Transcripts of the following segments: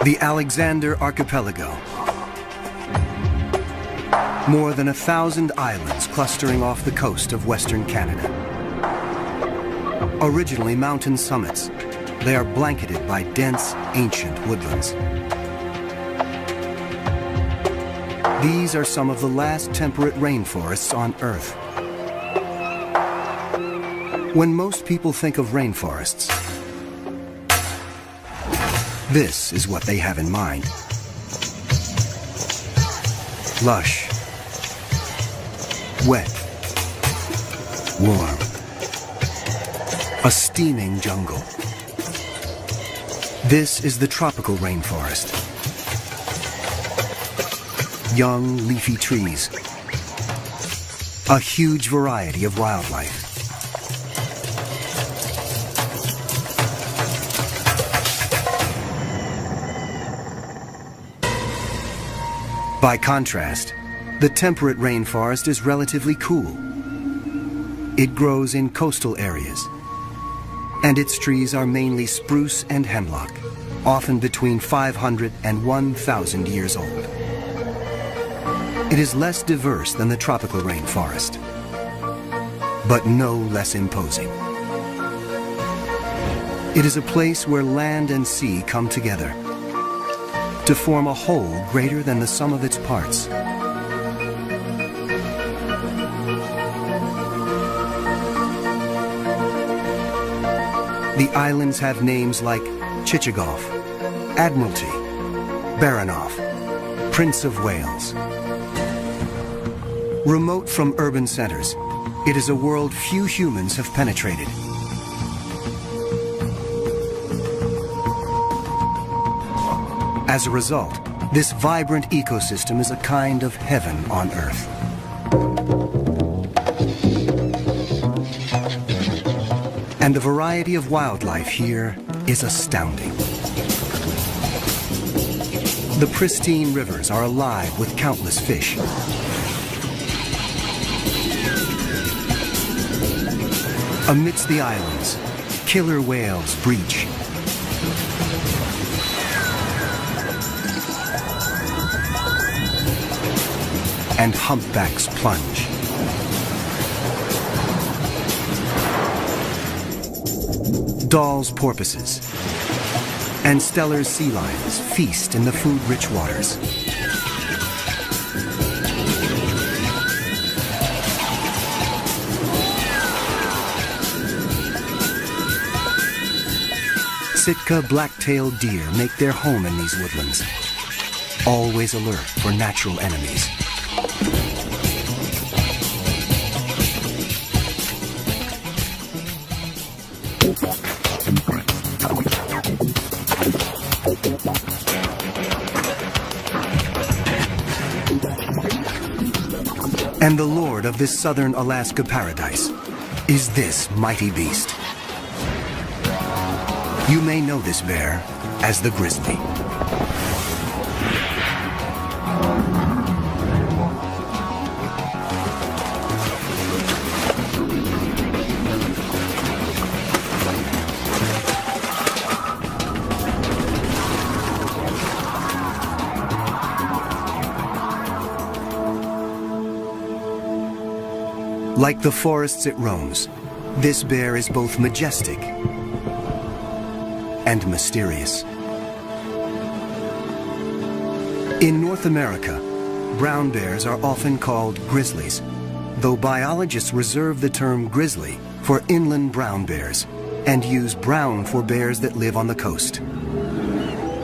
The Alexander Archipelago. More than 1,000 islands clustering off the coast of Western Canada. Originally mountain summits, they are blanketed by dense, ancient woodlands. These are some of the last temperate rainforests on Earth. When most people think of rainforests, this is what they have in mind. Lush, wet, warm, a steaming jungle. This is the tropical rainforest. Young, leafy trees, a huge variety of wildlife. By contrast, the temperate rainforest is relatively cool. It grows in coastal areas, and its trees are mainly spruce and hemlock, often between 500 and 1,000 years old. It is less diverse than the tropical rainforest, but no less imposing. It is a place where land and sea come together to form a whole greater than the sum of its parts. The islands have names like Chichagof, Admiralty, Baranof, Prince of Wales. Remote from urban centers, it is a world few humans have penetrated. As a result, this vibrant ecosystem is a kind of heaven on Earth. And the variety of wildlife here is astounding. The pristine rivers are alive with countless fish. Amidst the islands, killer whales breach. And humpbacks plunge. Dall's porpoises and Steller's sea lions feast in the food-rich waters. Sitka black-tailed deer make their home in these woodlands, always alert for natural enemies. And the lord of this southern Alaska paradise is this mighty beast. You may know this bear as the grizzly. Like the forests it roams, this bear is both majestic and mysterious. In North America, brown bears are often called grizzlies, though biologists reserve the term grizzly for inland brown bears and use brown for bears that live on the coast.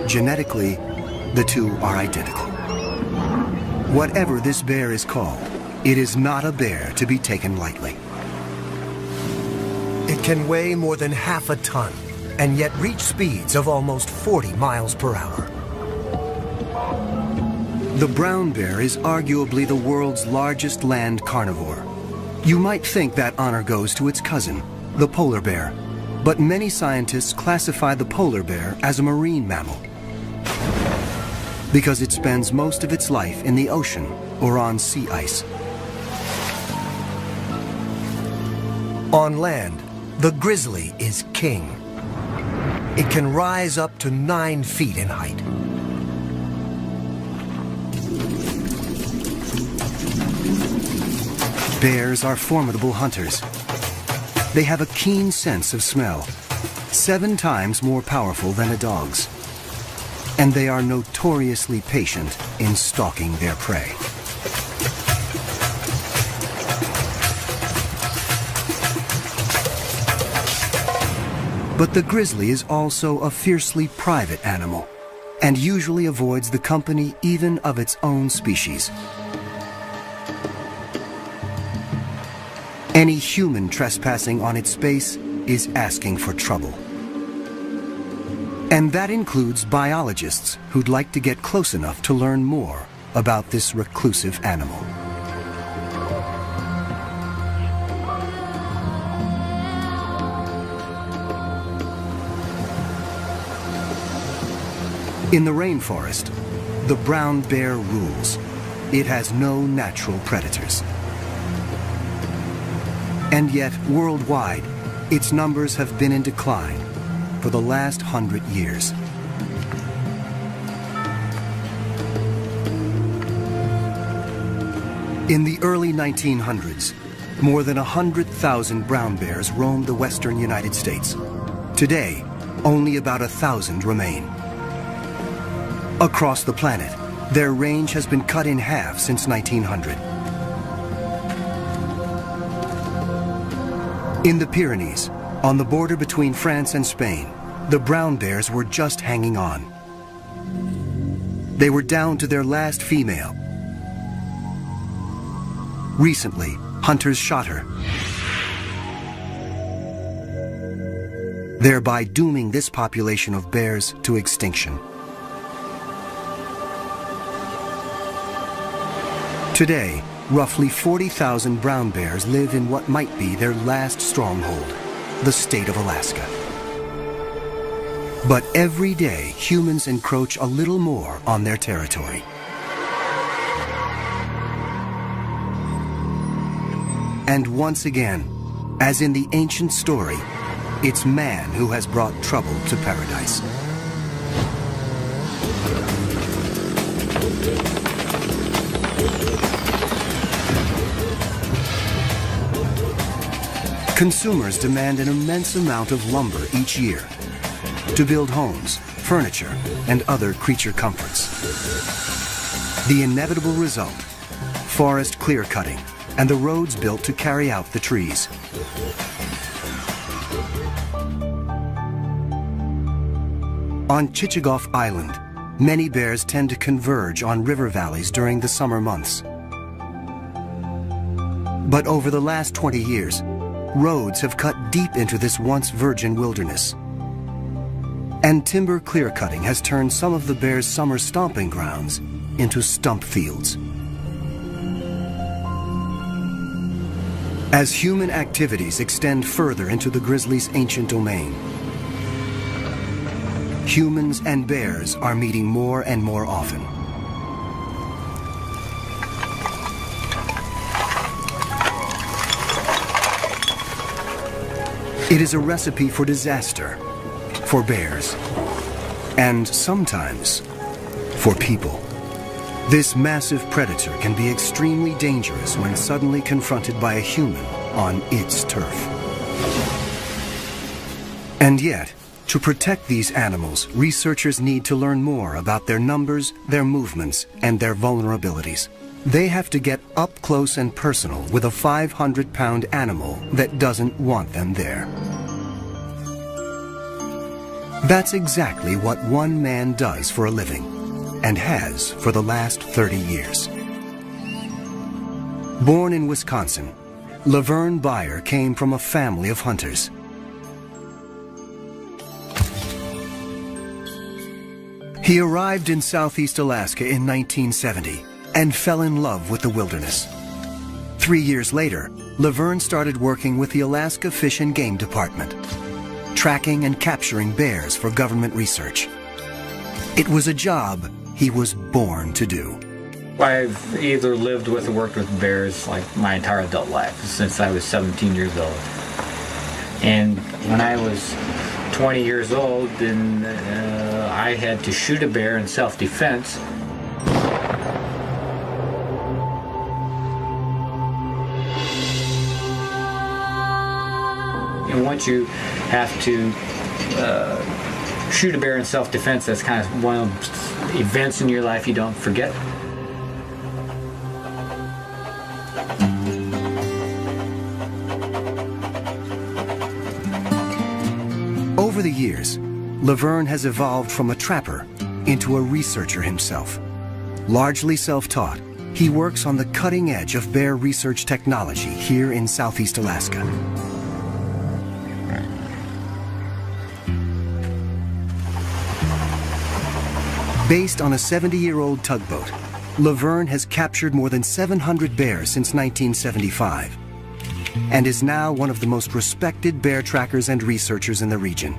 Genetically, the two are identical. Whatever this bear is called, it is not a bear to be taken lightly. It can weigh more than half a ton and yet reach speeds of almost 40 miles per hour. The brown bear is arguably the world's largest land carnivore. You might think that honor goes to its cousin, the polar bear, but many scientists classify the polar bear as a marine mammal because it spends most of its life in the ocean or on sea ice. On land, the grizzly is king. It can rise up to 9 feet in height. Bears are formidable hunters. They have a keen sense of smell, 7 times more powerful than a dog's. And they are notoriously patient in stalking their prey. But the grizzly is also a fiercely private animal, and usually avoids the company even of its own species. Any human trespassing on its space is asking for trouble. And that includes biologists who'd like to get close enough to learn more about this reclusive animal. In the rainforest, the brown bear rules. It has no natural predators. And yet, worldwide, its numbers have been in decline for the last 100 years. In the early 1900s, more than 100,000 brown bears roamed the western United States. Today, only about 1,000 remain. Across the planet, their range has been cut in half since 1900. In the Pyrenees, on the border between France and Spain, the brown bears were just hanging on. They were down to their last female. Recently, hunters shot her, thereby dooming this population of bears to extinction. Today, roughly 40,000 brown bears live in what might be their last stronghold, the state of Alaska. But every day, humans encroach a little more on their territory. And once again, as in the ancient story, it's man who has brought trouble to paradise. Consumers demand an immense amount of lumber each year to build homes, furniture, and other creature comforts. The inevitable result, forest clear-cutting and the roads built to carry out the trees. On Chichagof Island, many bears tend to converge on river valleys during the summer months. But over the last 20 years, roads have cut deep into this once virgin wilderness. And timber clear-cutting has turned some of the bears' summer stomping grounds into stump fields. As human activities extend further into the grizzly's ancient domain, humans and bears are meeting more and more often. It is a recipe for disaster, for bears, and sometimes for people. This massive predator can be extremely dangerous when suddenly confronted by a human on its turf. And yet, to protect these animals, researchers need to learn more about their numbers, their movements, and their vulnerabilities. They have to get up close and personal with a 500-pound animal that doesn't want them there. That's exactly what one man does for a living, and has for the last 30 years. Born in Wisconsin, Laverne Beyer came from a family of hunters. He arrived in southeast Alaska in 1970 and fell in love with the wilderness. 3 years later, Laverne started working with the Alaska Fish and Game Department, tracking and capturing bears for government research. It was a job he was born to do. I've either lived with or worked with bears like my entire adult life, since I was 17 years old. And when I was 20 years old, then I had to shoot a bear in self-defense. And once you have to shoot a bear in self-defense, that's kind of one of the events in your life you don't forget. Over the years, Laverne has evolved from a trapper into a researcher himself. Largely self-taught, he works on the cutting edge of bear research technology here in Southeast Alaska. Based on a 70-year-old tugboat, Laverne has captured more than 700 bears since 1975 and is now one of the most respected bear trackers and researchers in the region.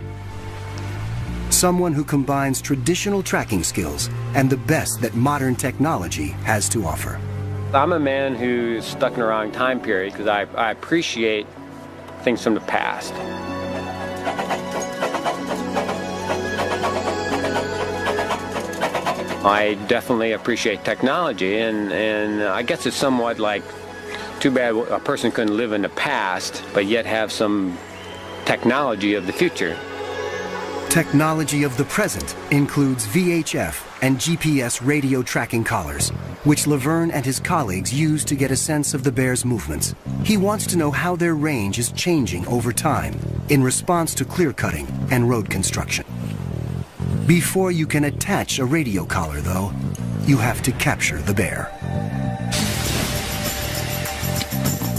Someone who combines traditional tracking skills and the best that modern technology has to offer. I'm a man who's stuck in the wrong time period because I appreciate things from the past. I definitely appreciate technology, and I guess it's somewhat like, too bad a person couldn't live in the past, but yet have some technology of the future. Technology of the present includes VHF and GPS radio tracking collars, which Laverne and his colleagues use to get a sense of the bear's movements. He wants to know how their range is changing over time in response to clear cutting and road construction. Before you can attach a radio collar, though, you have to capture the bear.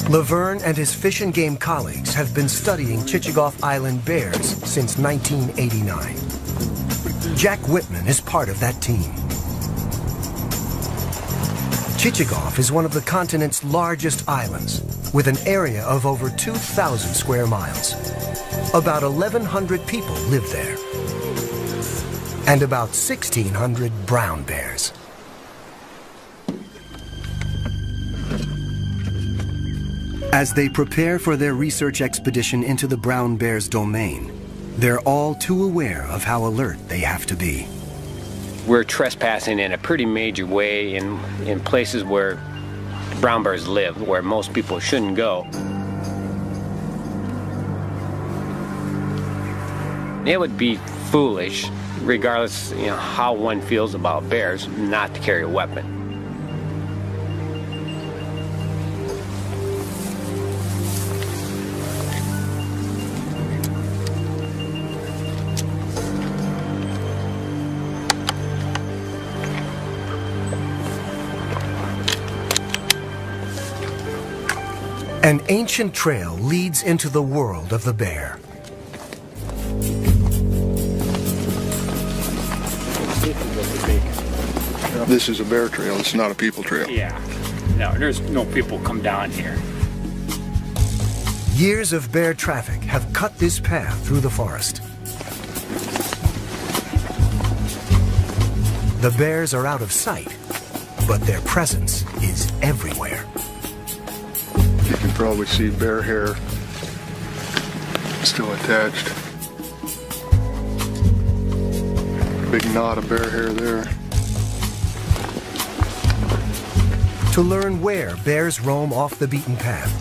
Laverne and his Fish and Game colleagues have been studying Chichagof Island bears since 1989. Jack Whitman is part of that team. Chichagof is one of the continent's largest islands, with an area of over 2,000 square miles. About 1,100 people live there, and about 1,600 brown bears. As they prepare for their research expedition into the brown bear's domain, they're all too aware of how alert they have to be. We're trespassing in a pretty major way in places where brown bears live, where most people shouldn't go. It would be foolish, regardless, how one feels about bears, not to carry a weapon. An ancient trail leads into the world of the bear. This is a bear trail, it's not a people trail. Yeah, no, there's no people come down here. Years of bear traffic have cut this path through the forest. The bears are out of sight, but their presence is everywhere. You can probably see bear hair still attached. Big knot of bear hair there. To learn where bears roam off the beaten path,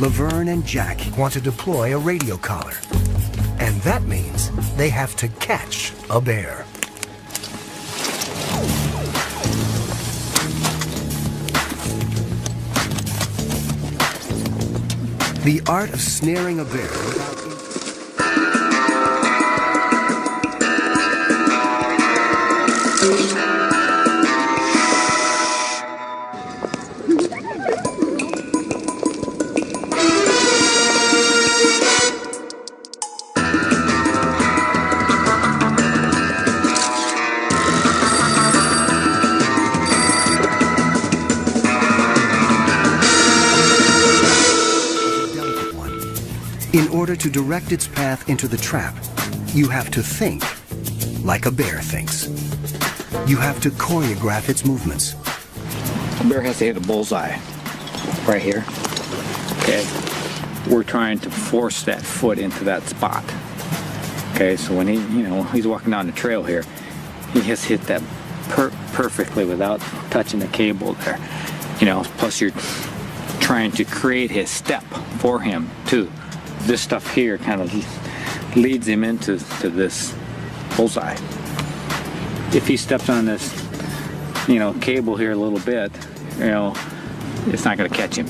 Laverne and Jack want to deploy a radio collar. And that means they have to catch a bear. The art of snaring a bear In order to direct its path into the trap, you have to think like a bear thinks. You have to choreograph its movements. The bear has to hit a bullseye right here. Okay, we're trying to force that foot into that spot. Okay, so when he's walking down the trail here, he has hit that perfectly without touching the cable there. Plus you're trying to create his step for him too. this stuff here kind of leads him into this bullseye. If he steps on this, cable here a little bit, it's not going to catch him.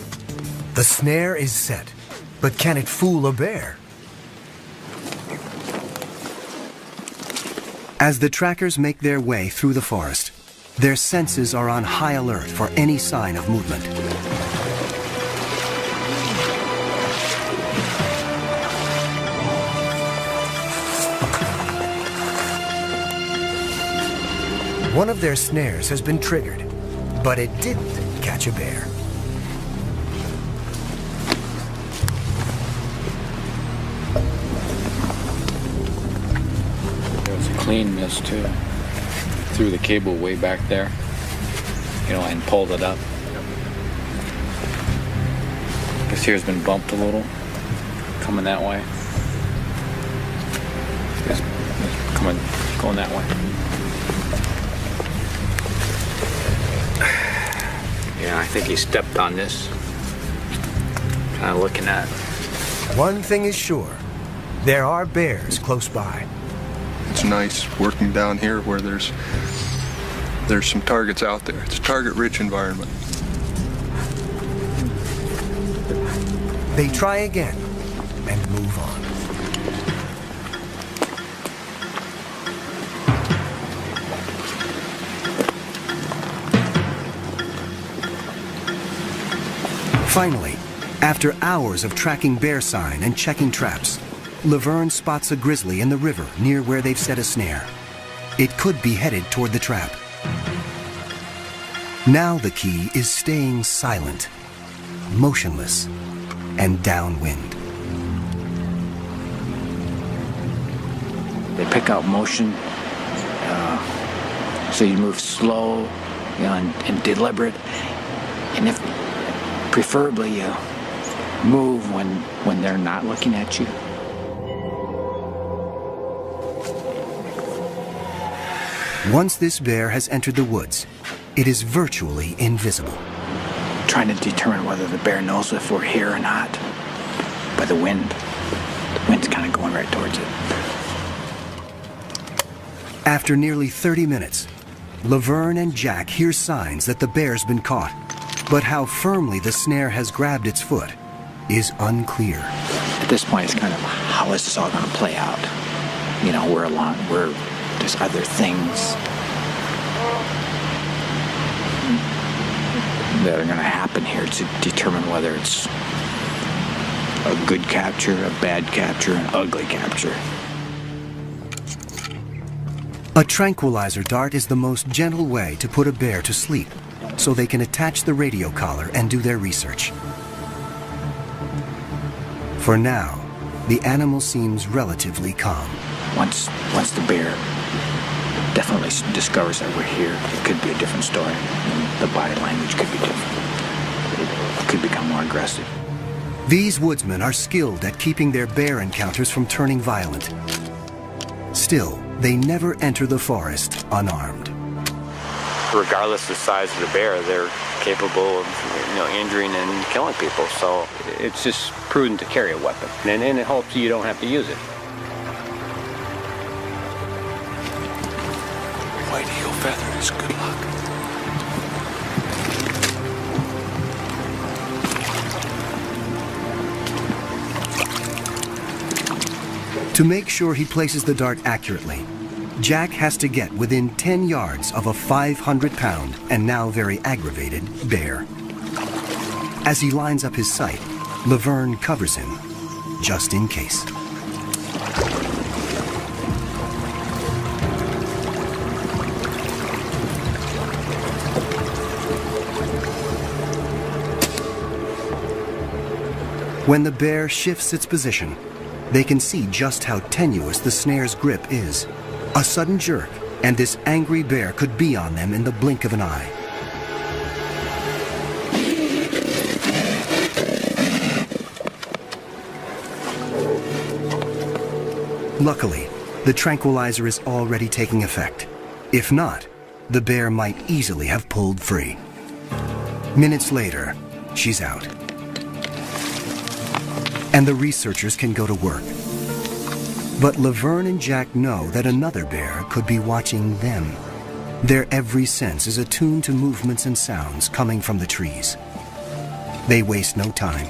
The snare is set, but can it fool a bear? As the trackers make their way through the forest, their senses are on high alert for any sign of movement. One of their snares has been triggered, but it didn't catch a bear. Clean miss too. Threw the cable way back there, and pulled it up. This here's been bumped a little, coming that way. It's going that way. Yeah, I think he stepped on this. Kind of looking at it. One thing is sure, there are bears close by. It's nice working down here where there's some targets out there. It's a target-rich environment. They try again and move on. Finally, after hours of tracking bear sign and checking traps, Laverne spots a grizzly in the river near where they've set a snare. It could be headed toward the trap. Now the key is staying silent, motionless, and downwind. They pick out motion, so you move slow, and deliberate, and if preferably you move when they're not looking at you. Once this bear has entered the woods, it is virtually invisible. Trying to determine whether the bear knows if we're here or not by the wind. The wind's kind of going right towards it. After nearly 30 minutes, Laverne and Jack hear signs that the bear's been caught, but how firmly the snare has grabbed its foot is unclear. At this point, it's kind of, how is this all going to play out? There's other things that are going to happen here to determine whether it's a good capture, a bad capture, an ugly capture. A tranquilizer dart is the most gentle way to put a bear to sleep, so they can attach the radio collar and do their research. For now, the animal seems relatively calm. Once the bear definitely discovers that we're here, it could be a different story. The body language could be different. It could become more aggressive. These woodsmen are skilled at keeping their bear encounters from turning violent. Still, they never enter the forest unarmed. Regardless of the size of the bear, they're capable of injuring and killing people. So it's just prudent to carry a weapon, and it hopes you don't have to use it. White eagle feather is good luck. To make sure he places the dart accurately, Jack has to get within 10 yards of a 500-pound and now very aggravated bear. As he lines up his sight, Laverne covers him, just in case. When the bear shifts its position, they can see just how tenuous the snare's grip is. A sudden jerk, and this angry bear could be on them in the blink of an eye. Luckily, the tranquilizer is already taking effect. If not, the bear might easily have pulled free. and the researchers can go to work. But Laverne and Jack know that another bear could be watching them. Their every sense is attuned to movements and sounds coming from the trees. They waste no time.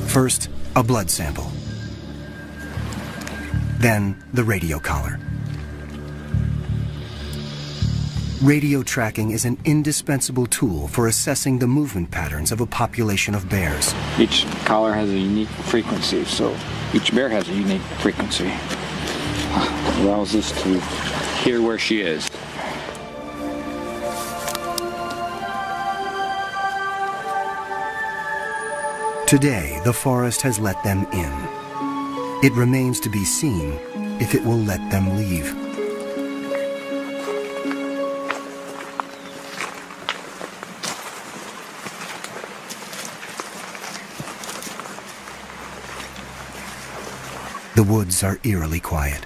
First, a blood sample. Then, the radio collar. Radio tracking is an indispensable tool for assessing the movement patterns of a population of bears. Each collar has a unique frequency, so each bear has a unique frequency. It allows us to hear where she is. Today, the forest has let them in. It remains to be seen if it will let them leave. The woods are eerily quiet.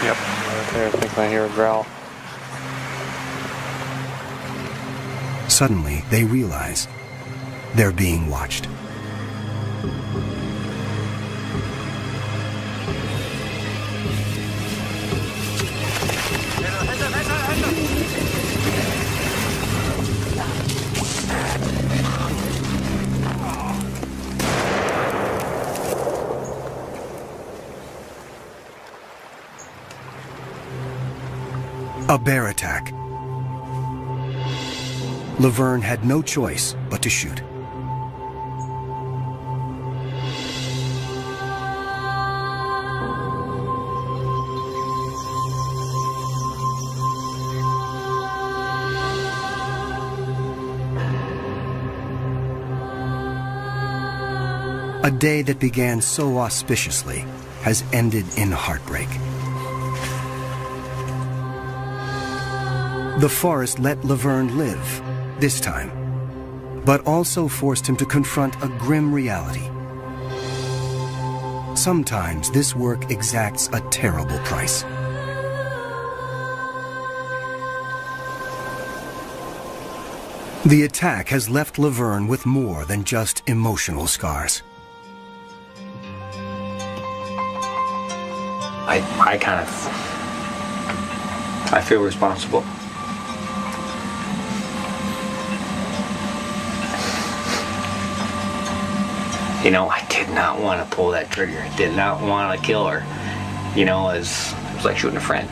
Yep, right there. I think I hear a growl. Suddenly, they realize they're being watched. A bear attack. Laverne had no choice but to shoot. A day that began so auspiciously has ended in heartbreak. The forest let Laverne live, this time, but also forced him to confront a grim reality. Sometimes this work exacts a terrible price. The attack has left Laverne with more than just emotional scars. I feel responsible. You know, I did not want to pull that trigger. I did not want to kill her. You know, it was like shooting a friend.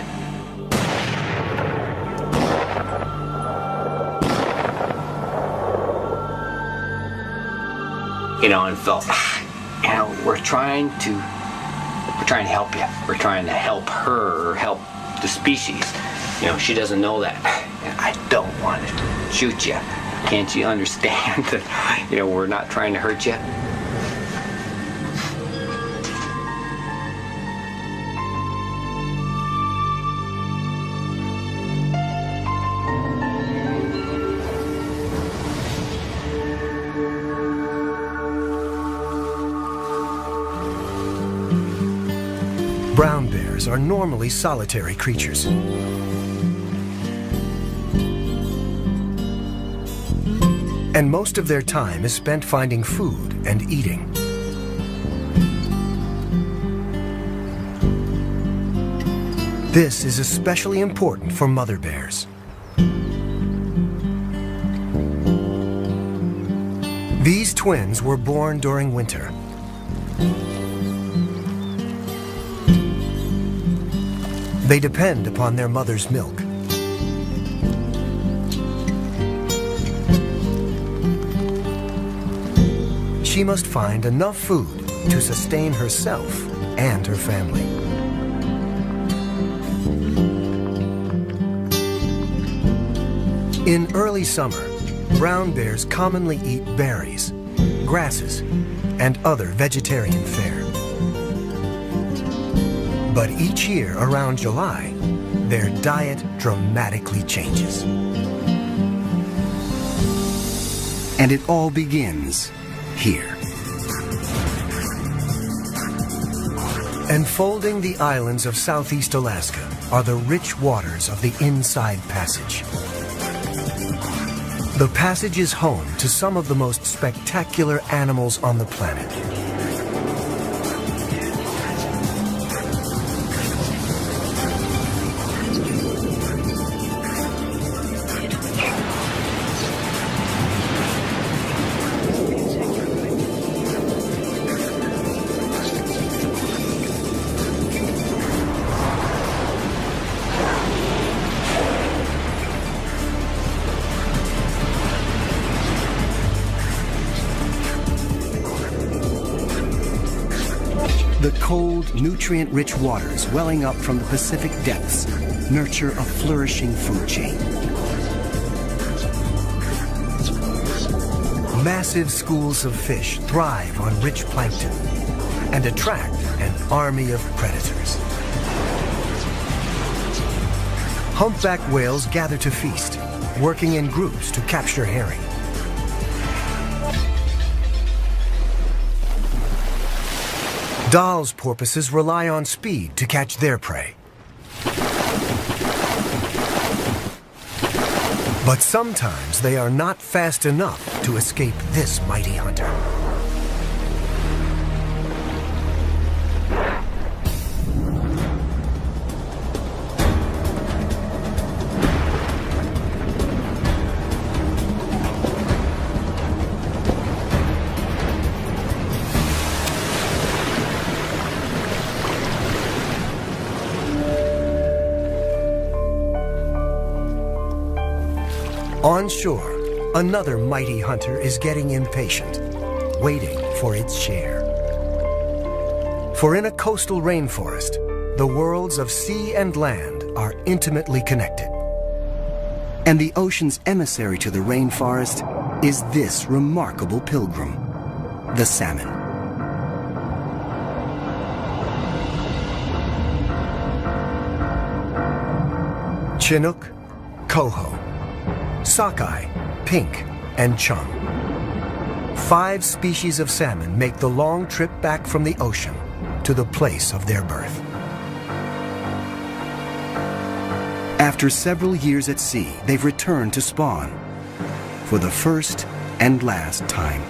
You know, and felt, you know, we're trying to help you. We're trying to help her, help the species. You know, she doesn't know that. And I don't want to shoot you. Can't you understand that, you know, we're not trying to hurt you? Brown bears are normally solitary creatures. And most of their time is spent finding food and eating. This is especially important for mother bears. These twins were born during winter. They depend upon their mother's milk. She must find enough food to sustain herself and her family. In early summer, brown bears commonly eat berries, grasses, and other vegetarian fare. But each year around July, their diet dramatically changes. And it all begins here. Enfolding the islands of Southeast Alaska are the rich waters of the Inside Passage. The passage is home to some of the most spectacular animals on the planet. The cold, nutrient-rich waters welling up from the Pacific depths nurture a flourishing food chain. Massive schools of fish thrive on rich plankton and attract an army of predators. Humpback whales gather to feast, working in groups to capture herring. Dall's porpoises rely on speed to catch their prey. But sometimes they are not fast enough to escape this mighty hunter. On shore, another mighty hunter is getting impatient, waiting for its share. For in a coastal rainforest, the worlds of sea and land are intimately connected. And the ocean's emissary to the rainforest is this remarkable pilgrim, the salmon. Chinook, coho, sockeye, pink, and chum. 5 species of salmon make the long trip back from the ocean to the place of their birth. After several years at sea, they've returned to spawn for the first and last time.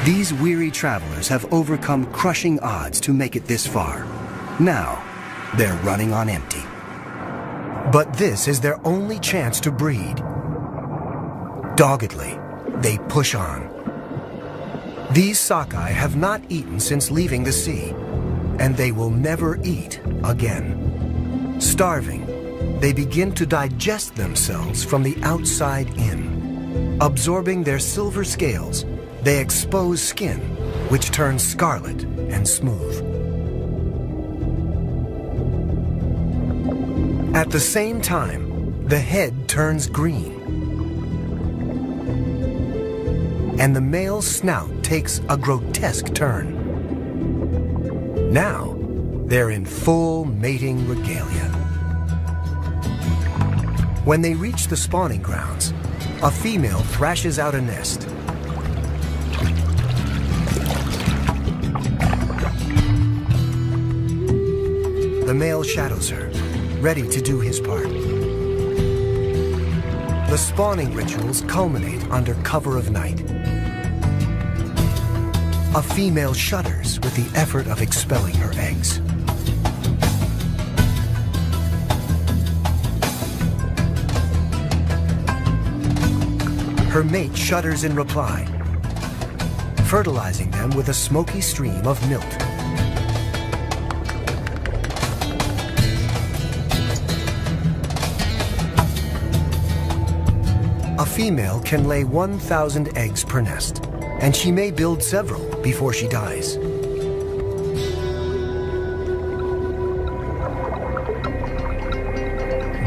These weary travelers have overcome crushing odds to make it this far. Now, they're running on empty. But this is their only chance to breed. Doggedly, they push on. These sockeye have not eaten since leaving the sea, and they will never eat again. Starving, they begin to digest themselves from the outside in. Absorbing their silver scales, they expose skin, which turns scarlet and smooth. At the same time, the head turns green. And the male's snout takes a grotesque turn. Now, they're in full mating regalia. When they reach the spawning grounds, a female thrashes out a nest. The male shadows her, ready to do his part. The spawning rituals culminate under cover of night. A female shudders with the effort of expelling her eggs. Her mate shudders in reply, fertilizing them with a smoky stream of milk. A female can lay 1,000 eggs per nest, and she may build several before she dies.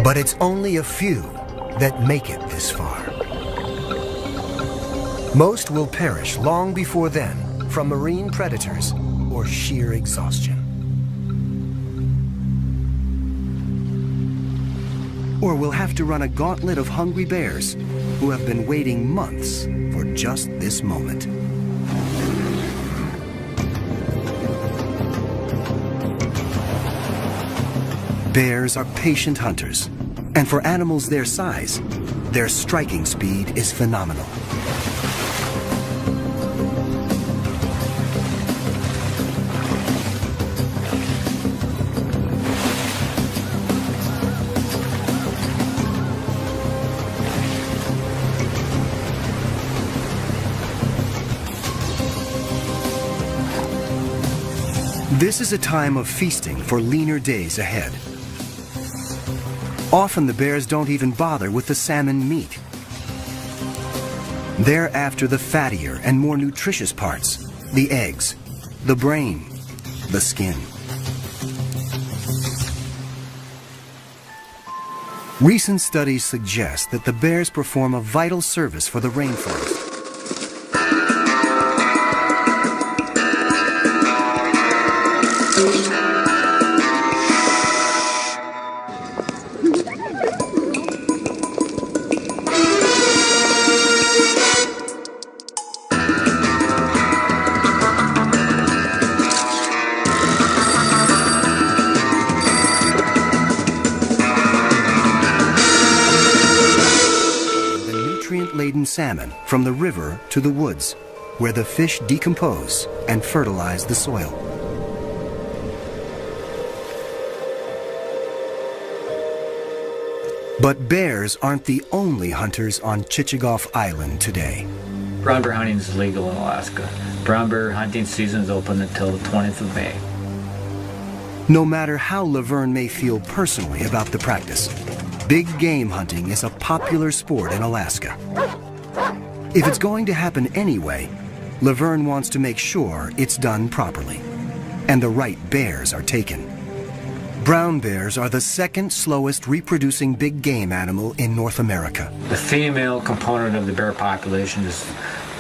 But it's only a few that make it this far. Most will perish long before then from marine predators or sheer exhaustion. Or will have to run a gauntlet of hungry bears who have been waiting months for just this moment. Bears are patient hunters, and for animals their size, their striking speed is phenomenal. This is a time of feasting for leaner days ahead. Often the bears don't even bother with the salmon meat. They're after the fattier and more nutritious parts, the eggs, the brain, the skin. Recent studies suggest that the bears perform a vital service for the rainforest. Nutrient-laden salmon from the river to the woods, where the fish decompose and fertilize the soil. But bears aren't the only hunters on Chichagof Island today. Brown bear hunting is legal in Alaska. Brown bear hunting season is open until the 20th of May. No matter how Laverne may feel personally about the practice, big game hunting is a popular sport in Alaska. If it's going to happen anyway, Laverne wants to make sure it's done properly, and the right bears are taken. Brown bears are the second slowest reproducing big game animal in North America. The female component of the bear population is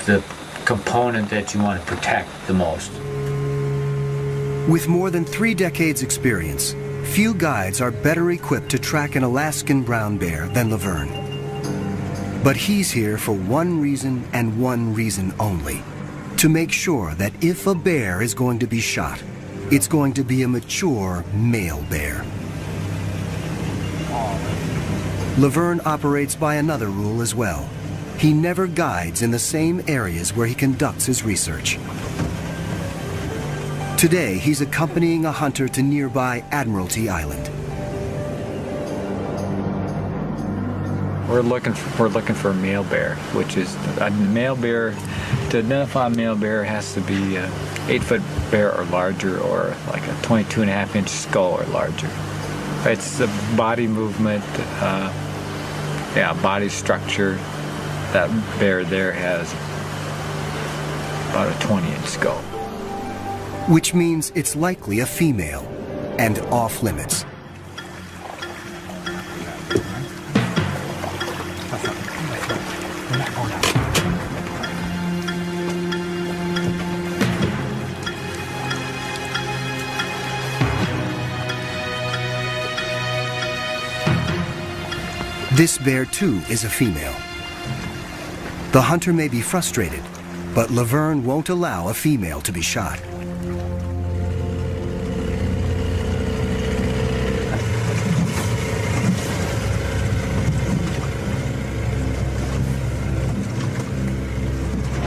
the component that you want to protect the most. With more than 3 decades experience, few guides are better equipped to track an Alaskan brown bear than Laverne. But he's here for one reason and one reason only: to make sure that if a bear is going to be shot, it's going to be a mature male bear. Laverne operates by another rule as well. He never guides in the same areas where he conducts his research. Today, he's accompanying a hunter to nearby Admiralty Island. We're looking for a male bear, which is a male bear. To identify a male bear has to be an 8-foot bear or larger, or like a 22.5-inch skull or larger. It's the body movement, body structure. That bear there has about a 20-inch skull. Which means it's likely a female and off limits. This bear too is a female. The hunter may be frustrated, but Laverne won't allow a female to be shot.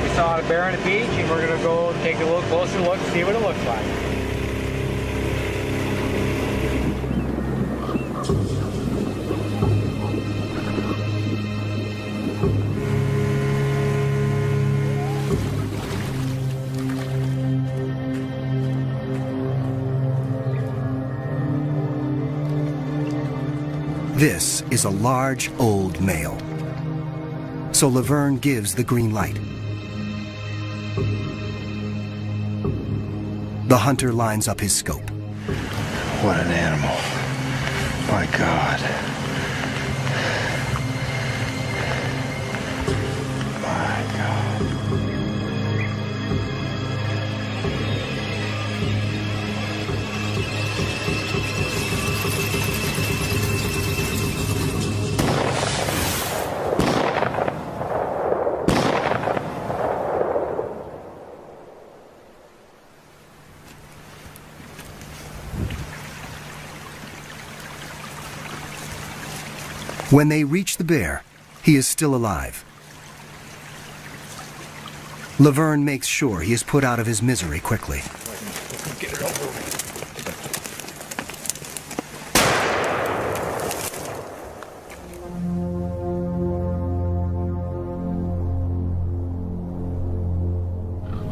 We saw a bear on the beach, and we're going to go take a little closer look, see what it looks like. This is a large, old male. So Laverne gives the green light. The hunter lines up his scope. What an animal. My God. When they reach the bear, he is still alive. Laverne makes sure he is put out of his misery quickly. Get it over.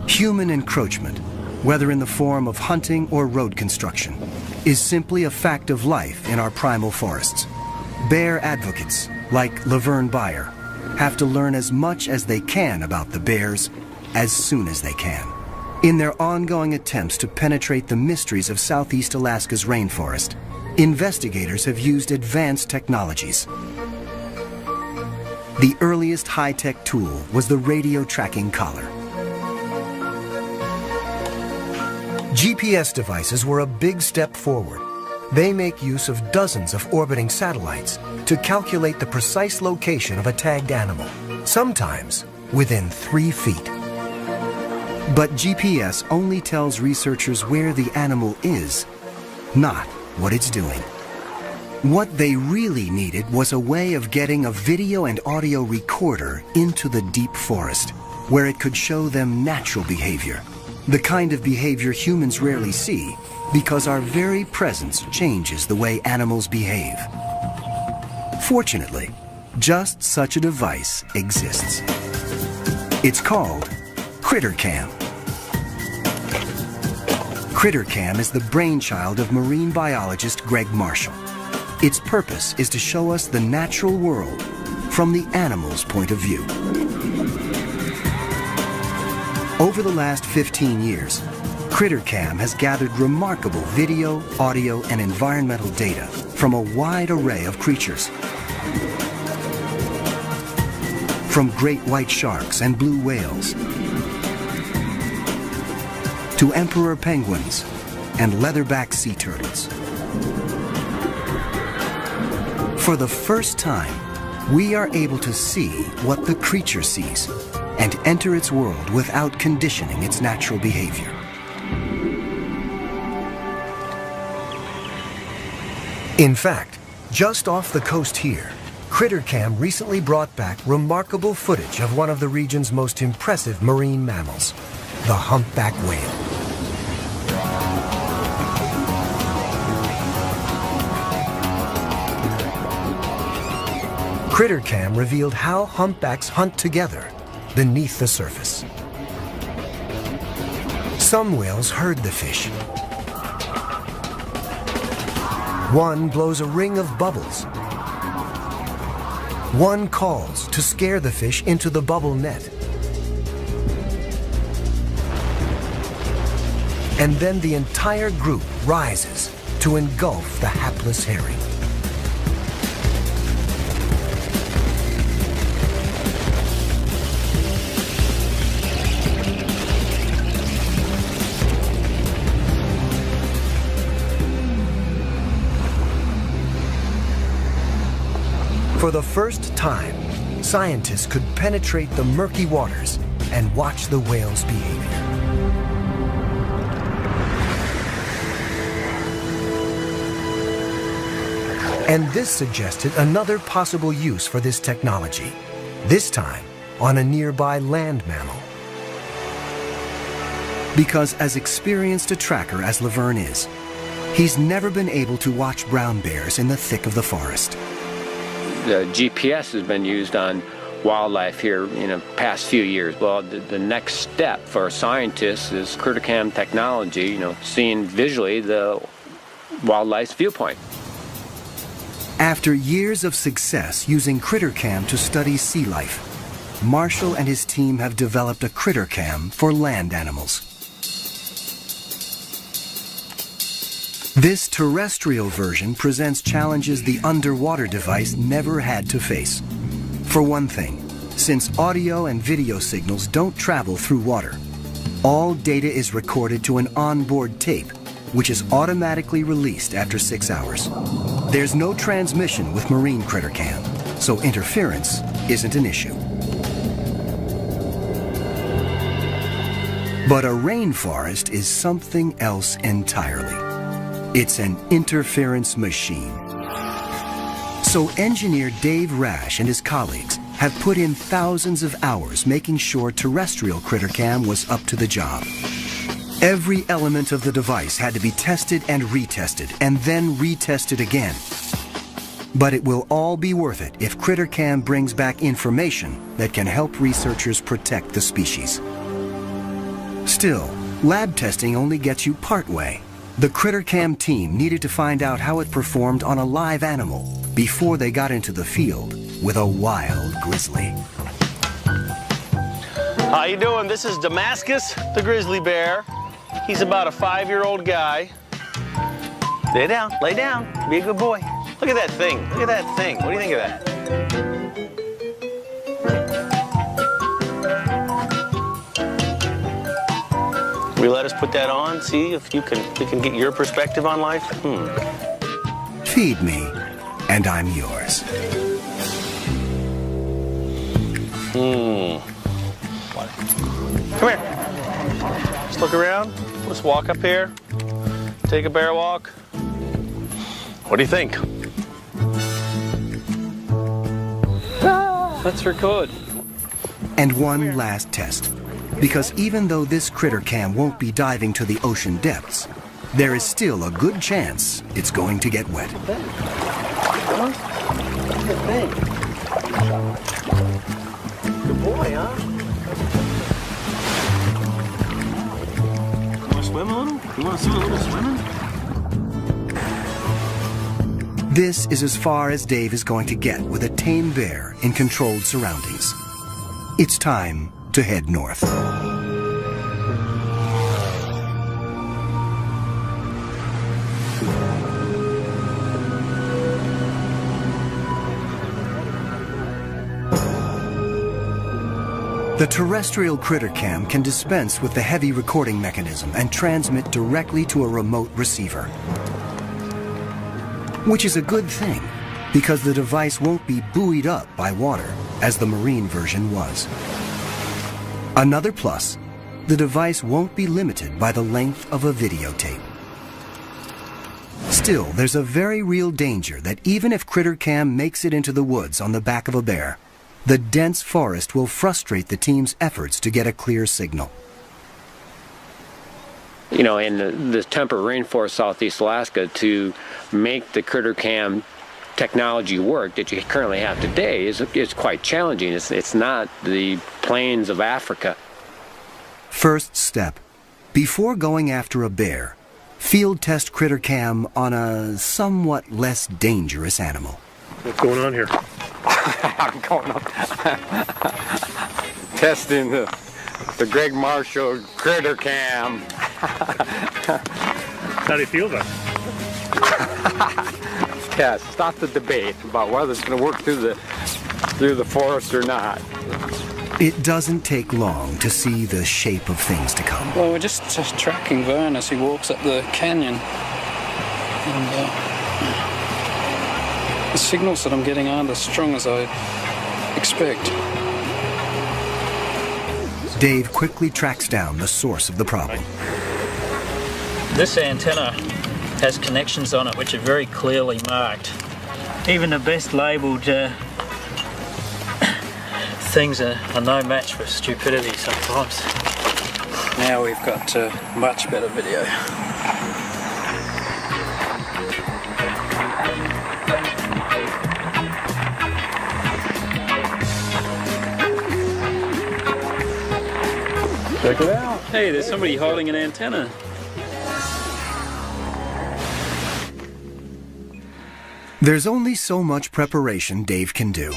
Human encroachment, whether in the form of hunting or road construction, is simply a fact of life in our primal forests. Bear advocates, like Laverne Bayer, have to learn as much as they can about the bears as soon as they can. In their ongoing attempts to penetrate the mysteries of Southeast Alaska's rainforest, investigators have used advanced technologies. The earliest high-tech tool was the radio tracking collar. GPS devices were a big step forward. They make use of dozens of orbiting satellites to calculate the precise location of a tagged animal, sometimes within 3 feet. But GPS only tells researchers where the animal is, not what it's doing. What they really needed was a way of getting a video and audio recorder into the deep forest, where it could show them natural behavior, the kind of behavior humans rarely see, because our very presence changes the way animals behave. Fortunately, just such a device exists. It's called CritterCam. CritterCam is the brainchild of marine biologist Greg Marshall. Its purpose is to show us the natural world from the animal's point of view. Over the last 15 years, CritterCam has gathered remarkable video, audio, and environmental data from a wide array of creatures. From great white sharks and blue whales, to emperor penguins and leatherback sea turtles. For the first time, we are able to see what the creature sees and enter its world without conditioning its natural behavior. In fact, just off the coast here, CritterCam recently brought back remarkable footage of one of the region's most impressive marine mammals, the humpback whale. CritterCam revealed how humpbacks hunt together beneath the surface. Some whales herd the fish. One blows a ring of bubbles. One calls to scare the fish into the bubble net. And then the entire group rises to engulf the hapless herring. For the first time, scientists could penetrate the murky waters and watch the whale's behavior. And this suggested another possible use for this technology, this time on a nearby land mammal. Because as experienced a tracker as Laverne is, he's never been able to watch brown bears in the thick of the forest. The GPS has been used on wildlife here in the past few years. Well, the next step for scientists is CritterCam technology, seeing visually the wildlife's viewpoint. After years of success using CritterCam to study sea life, Marshall and his team have developed a CritterCam for land animals. This terrestrial version presents challenges the underwater device never had to face. For one thing, since audio and video signals don't travel through water, all data is recorded to an onboard tape, which is automatically released after 6 hours. There's no transmission with marine CritterCam, so interference isn't an issue. But a rainforest is something else entirely. It's an interference machine. So engineer Dave Rash and his colleagues have put in thousands of hours making sure terrestrial CritterCam was up to the job. Every element of the device had to be tested and retested, and then retested again. But it will all be worth it if CritterCam brings back information that can help researchers protect the species. Still, lab testing only gets you part way. The CritterCam team needed to find out how it performed on a live animal before they got into the field with a wild grizzly. How you doing? This is Damascus, the grizzly bear. He's about a 5-year-old guy. Lay down, lay down. Be a good boy. Look at that thing. Look at that thing. What do you think of that? Will you let us put that on? See if we can get your perspective on life? Feed me, and I'm yours. Come here. Let's look around. Let's walk up here. Take a bear walk. What do you think? Let's record. And one last test. Because even though this CritterCam won't be diving to the ocean depths, there is still a good chance it's going to get wet. Good boy, huh? You want to swim a little? You want to see a little swimming? This is as far as Dave is going to get with a tame bear in controlled surroundings. It's time to head north. The terrestrial CritterCam can dispense with the heavy recording mechanism and transmit directly to a remote receiver. Which is a good thing, because the device won't be buoyed up by water, as the marine version was. Another plus, the device won't be limited by the length of a videotape. Still, there's a very real danger that even if CritterCam makes it into the woods on the back of a bear, the dense forest will frustrate the team's efforts to get a clear signal. You know, in the temperate rainforest southeast Alaska, to make the CritterCam technology work that you currently have today is quite challenging. It's not the plains of Africa. First step, before going after a bear, field test CritterCam on a somewhat less dangerous animal. What's going on here? I'm going up. Testing the Greg Marshall CritterCam. How do you feel about it? Yeah, stop the debate about whether it's going to work through the forest or not. It doesn't take long to see the shape of things to come. Well, we're just tracking Vern as he walks up the canyon. And the signals that I'm getting aren't as strong as I expect. Dave quickly tracks down the source of the problem. This antenna has connections on it which are very clearly marked. Even the best labelled things are no match for stupidity sometimes. Now we've got much better video. Check it out. Hey, there's somebody holding an antenna. There's only so much preparation Dave can do.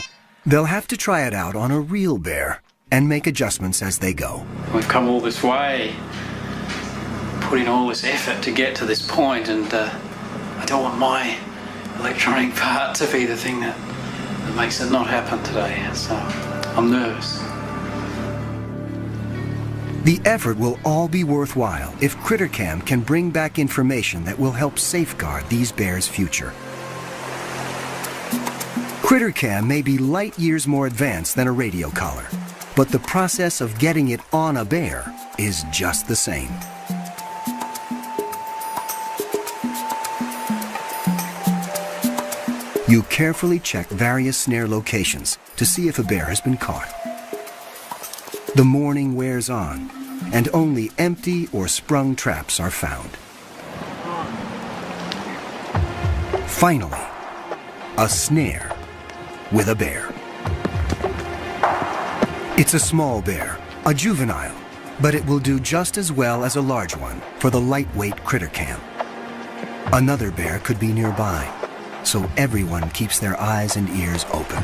They'll have to try it out on a real bear and make adjustments as they go. We've come all this way, put in all this effort to get to this point, and I don't want my electronic part to be the thing that makes it not happen today, so I'm nervous. The effort will all be worthwhile if CritterCam can bring back information that will help safeguard these bears' future. CritterCam may be light years more advanced than a radio collar, but the process of getting it on a bear is just the same. You carefully check various snare locations to see if a bear has been caught. The morning wears on, and only empty or sprung traps are found. Finally, a snare with a bear. It's a small bear, a juvenile, but it will do just as well as a large one for the lightweight critter cam. Another bear could be nearby, so everyone keeps their eyes and ears open.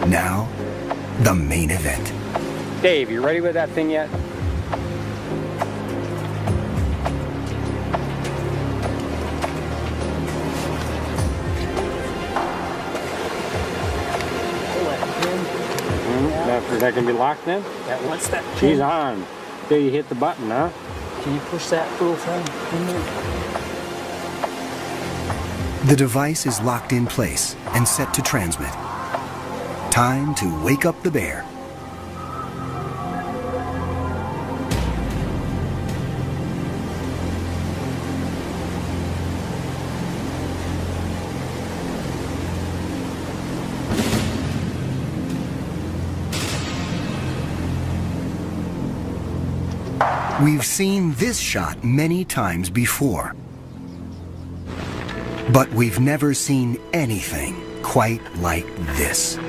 Now, the main event. Dave, you ready with that thing yet? That can be locked then? That wants that. She's on. Till you hit the button, huh? Can you push that little thing in there? The device is locked in place and set to transmit. Time to wake up the bear. We've seen this shot many times before, but we've never seen anything quite like this.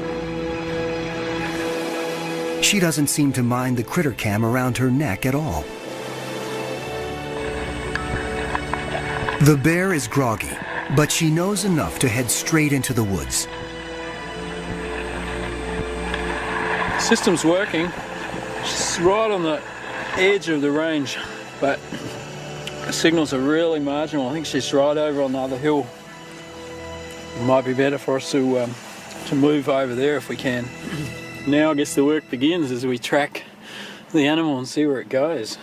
She doesn't seem to mind the critter cam around her neck at all. The bear is groggy, but she knows enough to head straight into the woods. The system's working. She's right on the edge of the range, but the signals are really marginal. I think she's right over on the other hill. It might be better for us to move over there if we can. Now I guess the work begins as we track the animal and see where it goes.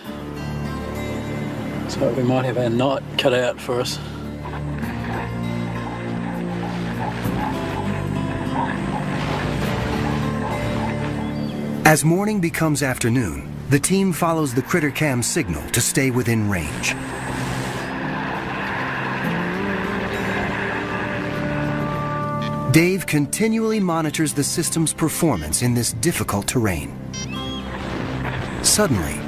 So we might have our night cut out for us. As morning becomes afternoon, the team follows the critter cam signal to stay within range. Dave continually monitors the system's performance in this difficult terrain. Suddenly,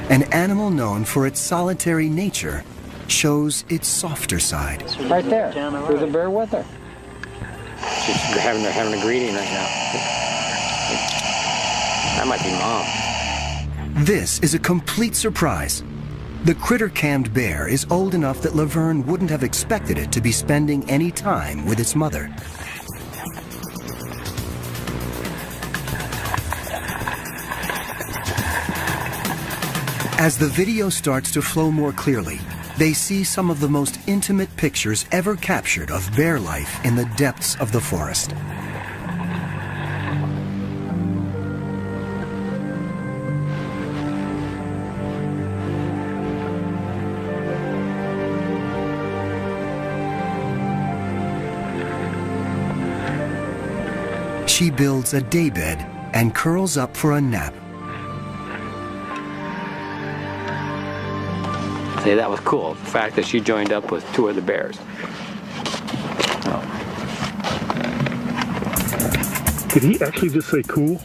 an animal known for its solitary nature shows its softer side. Right there. There's a bear with her. She's having a greeting right now. That might be Mom. This is a complete surprise. The critter-cammed bear is old enough that Laverne wouldn't have expected it to be spending any time with its mother. As the video starts to flow more clearly, they see some of the most intimate pictures ever captured of bear life in the depths of the forest. She builds a daybed and curls up for a nap. See, that was cool. The fact that she joined up with two other bears. Did he actually just say cool?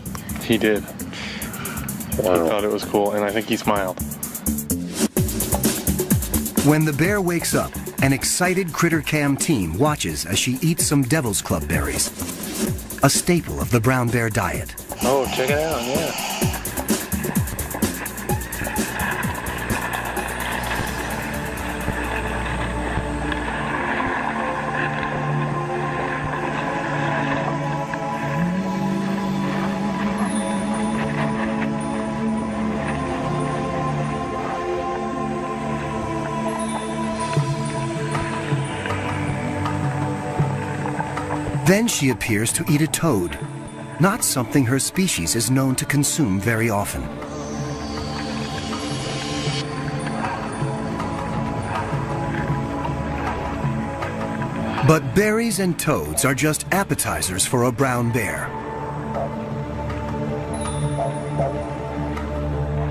He did. Wow. He thought it was cool, and I think he smiled. When the bear wakes up, an excited Critter Cam team watches as she eats some Devil's Club berries, a staple of the brown bear diet. Oh, check it out, yeah. Then she appears to eat a toad, not something her species is known to consume very often. But berries and toads are just appetizers for a brown bear.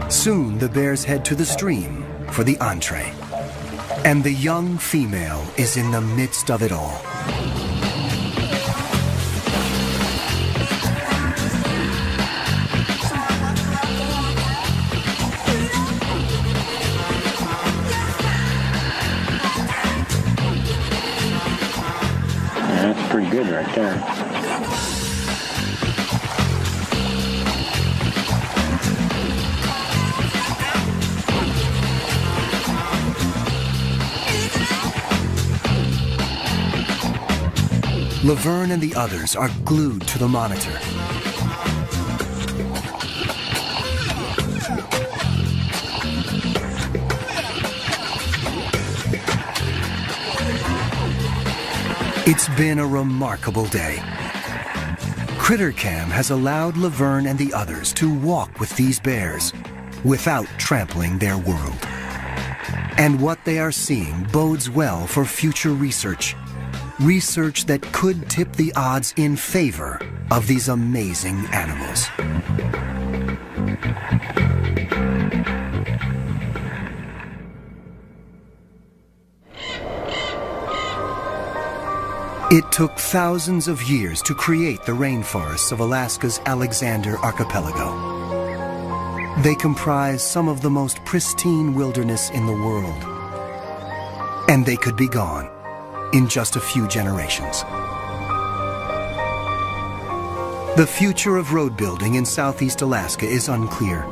Soon the bears head to the stream for the entree. And the young female is in the midst of it all. That's pretty good right there. Laverne and the others are glued to the monitor. It's been a remarkable day. CritterCam has allowed Laverne and the others to walk with these bears without trampling their world. And what they are seeing bodes well for future research. Research that could tip the odds in favor of these amazing animals. It took thousands of years to create the rainforests of Alaska's Alexander Archipelago. They comprise some of the most pristine wilderness in the world. And they could be gone in just a few generations. The future of road building in southeast Alaska is unclear.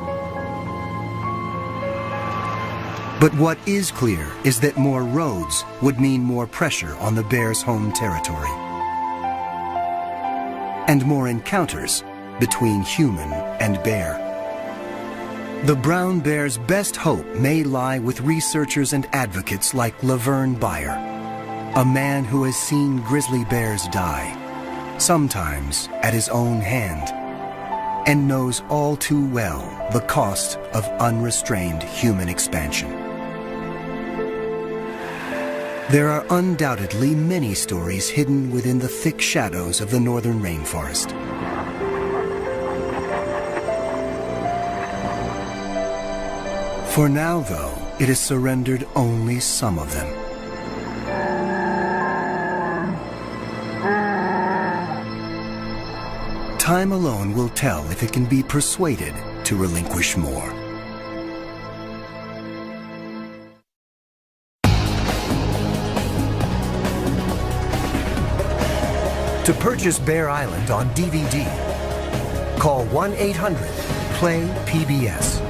But what is clear is that more roads would mean more pressure on the bear's home territory. And more encounters between human and bear. The brown bear's best hope may lie with researchers and advocates like Laverne Beyer, a man who has seen grizzly bears die, sometimes at his own hand, and knows all too well the cost of unrestrained human expansion. There are undoubtedly many stories hidden within the thick shadows of the northern rainforest. For now, though, it has surrendered only some of them. Time alone will tell if it can be persuaded to relinquish more. To purchase Bear Island on DVD, call 1-800-PLAY-PBS.